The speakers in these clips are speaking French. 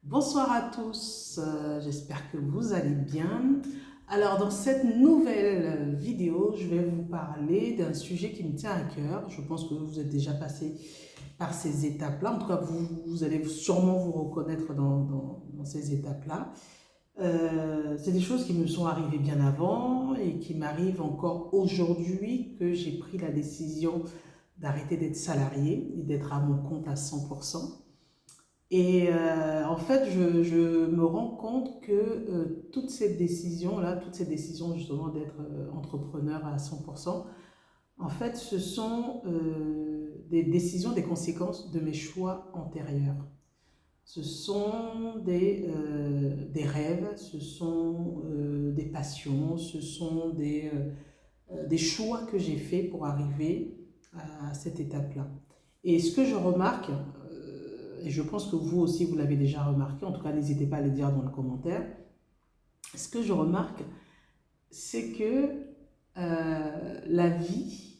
Bonsoir à tous, j'espère que vous allez bien. Alors dans cette nouvelle vidéo, je vais vous parler d'un sujet qui me tient à cœur. Je pense que vous êtes déjà passé par ces étapes-là. En tout cas, vous allez sûrement vous reconnaître dans ces étapes-là. C'est des choses qui me sont arrivées bien avant et qui m'arrivent encore aujourd'hui que j'ai pris la décision d'arrêter d'être salarié et d'être à mon compte à 100%. Et en fait, je me rends compte que toutes ces décisions-là, toutes ces décisions justement d'être entrepreneur à 100%, en fait, ce sont des décisions, des conséquences de mes choix antérieurs. Ce sont des rêves, ce sont des passions, ce sont des choix que j'ai faits pour arriver à cette étape-là. Et ce que je remarque, et je pense que vous aussi vous l'avez déjà remarqué, en tout cas n'hésitez pas à le dire dans le commentaire, ce que je remarque, c'est que la vie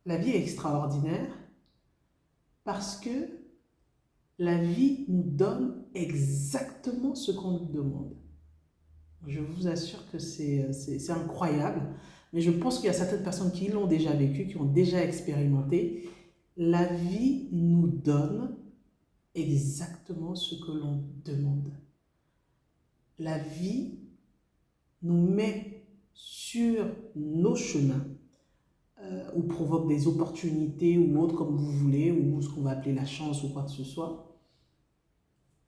est extraordinaire parce que la vie nous donne exactement ce qu'on nous demande. Je vous assure que c'est incroyable, mais je pense qu'il y a certaines personnes qui l'ont déjà vécu, qui ont déjà expérimenté. La vie nous donne exactement ce que l'on demande. La vie nous met sur nos chemins ou provoque des opportunités ou autres comme vous voulez, ou ce qu'on va appeler la chance ou quoi que ce soit,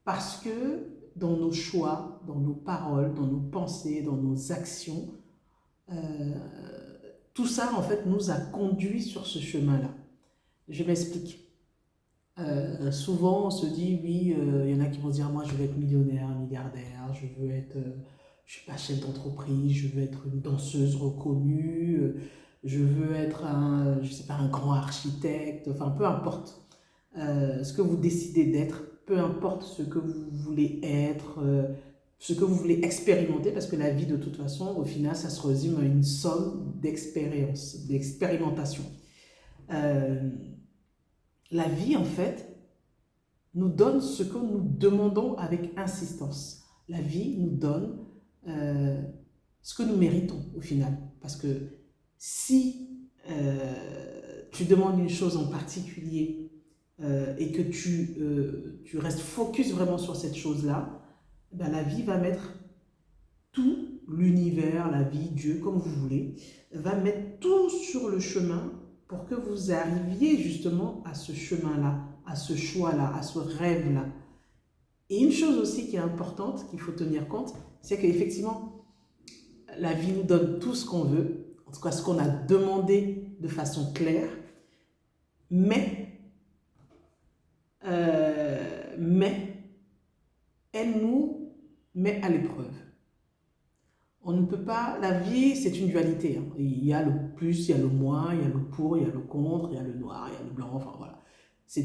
parce que dans nos choix, dans nos paroles, dans nos pensées, dans nos actions, euh, tout ça en fait nous a conduits sur ce chemin-là. Je m'explique. Souvent on se dit oui, il y en a qui vont dire moi je veux être millionnaire, milliardaire, je veux être, je sais pas, chef d'entreprise, je veux être une danseuse reconnue, je veux être un, je sais pas, un grand architecte, enfin peu importe ce que vous décidez d'être, peu importe ce que vous voulez être, ce que vous voulez expérimenter, parce que la vie de toute façon, au final, ça se résume à une somme d'expériences, d'expérimentation. Euh, la vie, en fait, nous donne ce que nous demandons avec insistance. La vie nous donne euh, ce que nous méritons au final. Parce que si tu demandes une chose en particulier et que tu restes focus vraiment sur cette chose-là, ben la vie va mettre tout, l'univers, la vie, Dieu, comme vous voulez, va mettre tout sur le chemin pour que vous arriviez justement à ce chemin-là, à ce choix-là, à ce rêve-là. Et une chose aussi qui est importante, qu'il faut tenir compte, c'est qu'effectivement, la vie nous donne tout ce qu'on veut, en tout cas ce qu'on a demandé de façon claire, mais, mais elle nous met à l'épreuve. On ne peut pas, la vie c'est une dualité, hein. Il y a le plus, il y a le moins, il y a le pour, il y a le contre, il y a le noir, il y a le blanc, enfin voilà.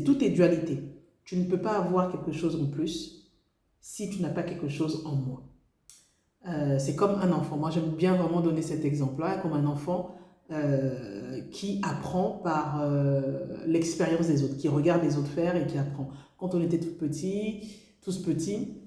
Tout est dualité. Tu ne peux pas avoir quelque chose en plus si tu n'as pas quelque chose en moins. C'est comme un enfant. Moi, j'aime bien vraiment donner cet exemple-là, comme un enfant qui apprend par l'expérience des autres, qui regarde les autres faire et qui apprend. Quand on était tous petits,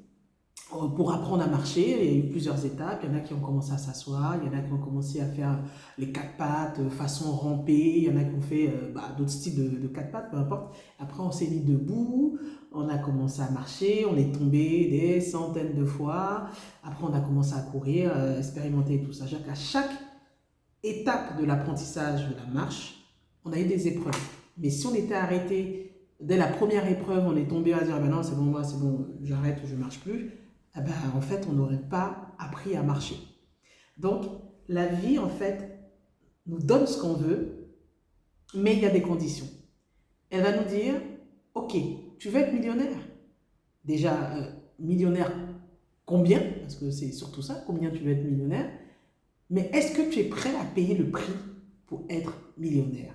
pour apprendre à marcher, il y a eu plusieurs étapes. Il y en a qui ont commencé à s'asseoir, il y en a qui ont commencé à faire les quatre pattes, façon ramper, il y en a qui ont fait d'autres styles de quatre pattes, peu importe. Après, on s'est mis debout, on a commencé à marcher, on est tombé des centaines de fois. Après, on a commencé à courir, expérimenter tout ça. À chaque étape de l'apprentissage de la marche, on a eu des épreuves. Mais si on était arrêté dès la première épreuve, on est tombé à dire ben non, c'est bon, moi, c'est bon, j'arrête, je ne marche plus. Eh ben, en fait, on n'aurait pas appris à marcher. Donc, la vie, en fait, nous donne ce qu'on veut, mais il y a des conditions. Elle va nous dire, ok, tu veux être millionnaire. Déjà, millionnaire, combien? Parce que c'est surtout ça, combien tu veux être millionnaire. Mais est-ce que tu es prêt à payer le prix pour être millionnaire?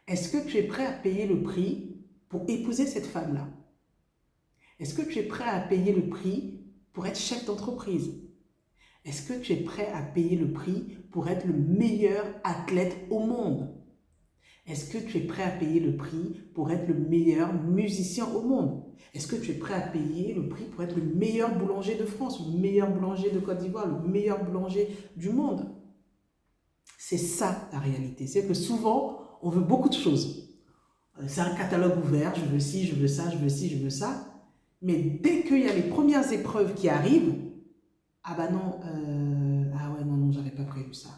Est-ce que tu es prêt à payer le prix pour épouser cette femme-là? Est-ce que tu es prêt à payer le prix pour être chef d'entreprise? Est-ce que tu es prêt à payer le prix pour être le meilleur athlète au monde? Est-ce que tu es prêt à payer le prix pour être le meilleur musicien au monde? Est-ce que tu es prêt à payer le prix pour être le meilleur boulanger de France, le meilleur boulanger de Côte d'Ivoire, le meilleur boulanger du monde? C'est ça la réalité. C'est que souvent, on veut beaucoup de choses. C'est un catalogue ouvert, je veux ci, je veux ça, je veux ci, je veux ça. Mais dès qu'il y a les premières épreuves qui arrivent, ah bah non, ah ouais, non, non, j'avais pas prévu ça.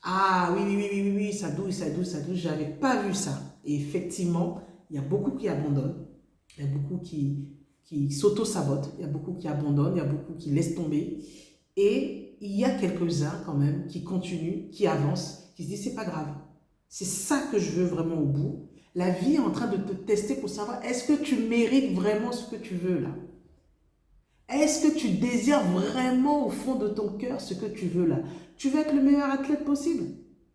Ah oui, oui, oui, oui, oui, oui, ça douce, ça douce, ça douce, j'avais pas vu ça. Et effectivement, il y a beaucoup qui abandonnent, il y a beaucoup qui s'auto-sabotent, il y a beaucoup qui abandonnent, il y a beaucoup qui laissent tomber. Et il y a quelques-uns quand même qui continuent, qui avancent, qui se disent c'est pas grave. C'est ça que je veux vraiment au bout. La vie est en train de te tester pour savoir est-ce que tu mérites vraiment ce que tu veux là? Est-ce que tu désires vraiment au fond de ton cœur ce que tu veux là? Tu veux être le meilleur athlète possible?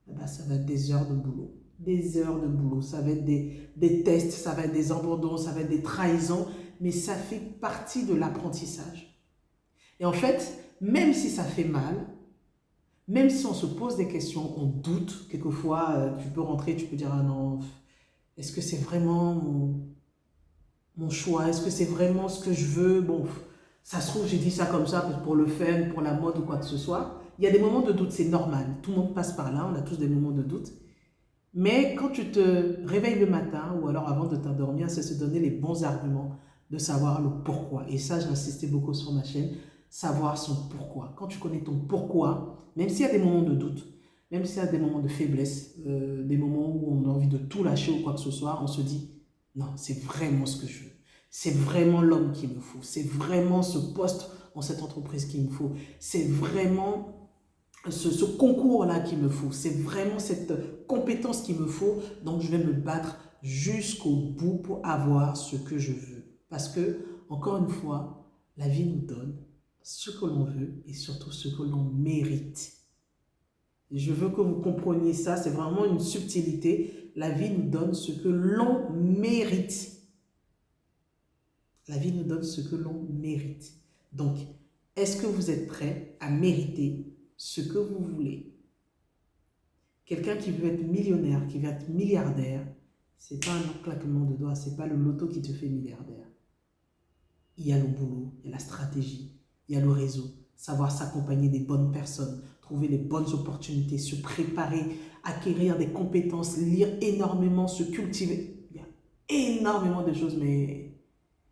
Eh ben, ça va être des heures de boulot. Des heures de boulot. Ça va être des tests, ça va être des abandons, ça va être des trahisons. Mais ça fait partie de l'apprentissage. Et en fait, même si ça fait mal, même si on se pose des questions, on doute, quelquefois, tu peux rentrer, tu peux dire, ah non, est-ce que c'est vraiment mon choix? Est-ce que c'est vraiment ce que je veux? Bon, ça se trouve, j'ai dit ça comme ça pour le fun, pour la mode ou quoi que ce soit. Il y a des moments de doute, c'est normal. Tout le monde passe par là, on a tous des moments de doute. Mais quand tu te réveilles le matin ou alors avant de t'endormir, c'est se donner les bons arguments de savoir le pourquoi. Et ça, j'ai insisté beaucoup sur ma chaîne, savoir son pourquoi. Quand tu connais ton pourquoi, même s'il y a des moments de doute, même s'il y a des moments de faiblesse, des moments où on a envie de tout lâcher ou quoi que ce soit, on se dit, non, c'est vraiment ce que je veux. C'est vraiment l'homme qu'il me faut. C'est vraiment ce poste dans cette entreprise qu'il me faut. C'est vraiment ce concours-là qu'il me faut. C'est vraiment cette compétence qu'il me faut. Donc, je vais me battre jusqu'au bout pour avoir ce que je veux. Parce que, encore une fois, la vie nous donne ce que l'on veut et surtout ce que l'on mérite. Et je veux que vous compreniez ça. C'est vraiment une subtilité. La vie nous donne ce que l'on mérite. La vie nous donne ce que l'on mérite. Donc, est-ce que vous êtes prêt à mériter ce que vous voulez? Quelqu'un qui veut être millionnaire, qui veut être milliardaire, c'est pas un claquement de doigts, c'est pas le loto qui te fait milliardaire. Il y a le boulot, il y a la stratégie, il y a le réseau, savoir s'accompagner des bonnes personnes, trouver les bonnes opportunités, se préparer, acquérir des compétences, lire énormément, se cultiver. Il y a énormément de choses, mais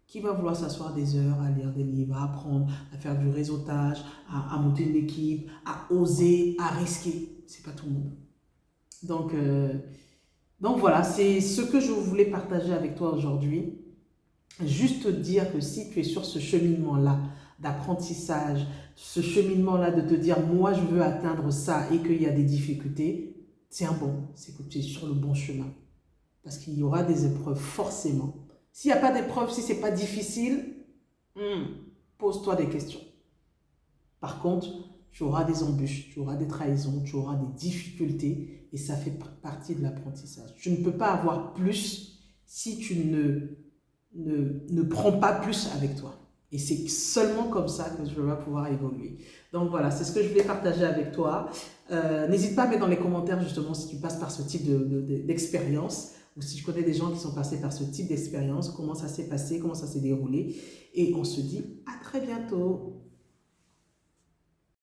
qui va vouloir s'asseoir des heures à lire des livres, à apprendre, à faire du réseautage, à monter une équipe, à oser, à risquer? C'est pas tout le monde. Donc voilà, c'est ce que je voulais partager avec toi aujourd'hui. Juste te dire que si tu es sur ce cheminement-là d'apprentissage, ce cheminement-là de te dire moi je veux atteindre ça et qu'il y a des difficultés, tiens bon, c'est que tu es sur le bon chemin. Parce qu'il y aura des épreuves forcément. S'il n'y a pas d'épreuve, si ce n'est pas difficile, pose-toi des questions. Par contre, tu auras des embûches, tu auras des trahisons, tu auras des difficultés et ça fait partie de l'apprentissage. Tu ne peux pas avoir plus si tu ne prends pas plus avec toi. Et c'est seulement comme ça que je vais pouvoir évoluer. Donc voilà, c'est ce que je voulais partager avec toi. N'hésite pas à mettre dans les commentaires justement si tu passes par ce type d'expérience ou si tu connais des gens qui sont passés par ce type d'expérience, comment ça s'est passé, comment ça s'est déroulé. Et on se dit à très bientôt.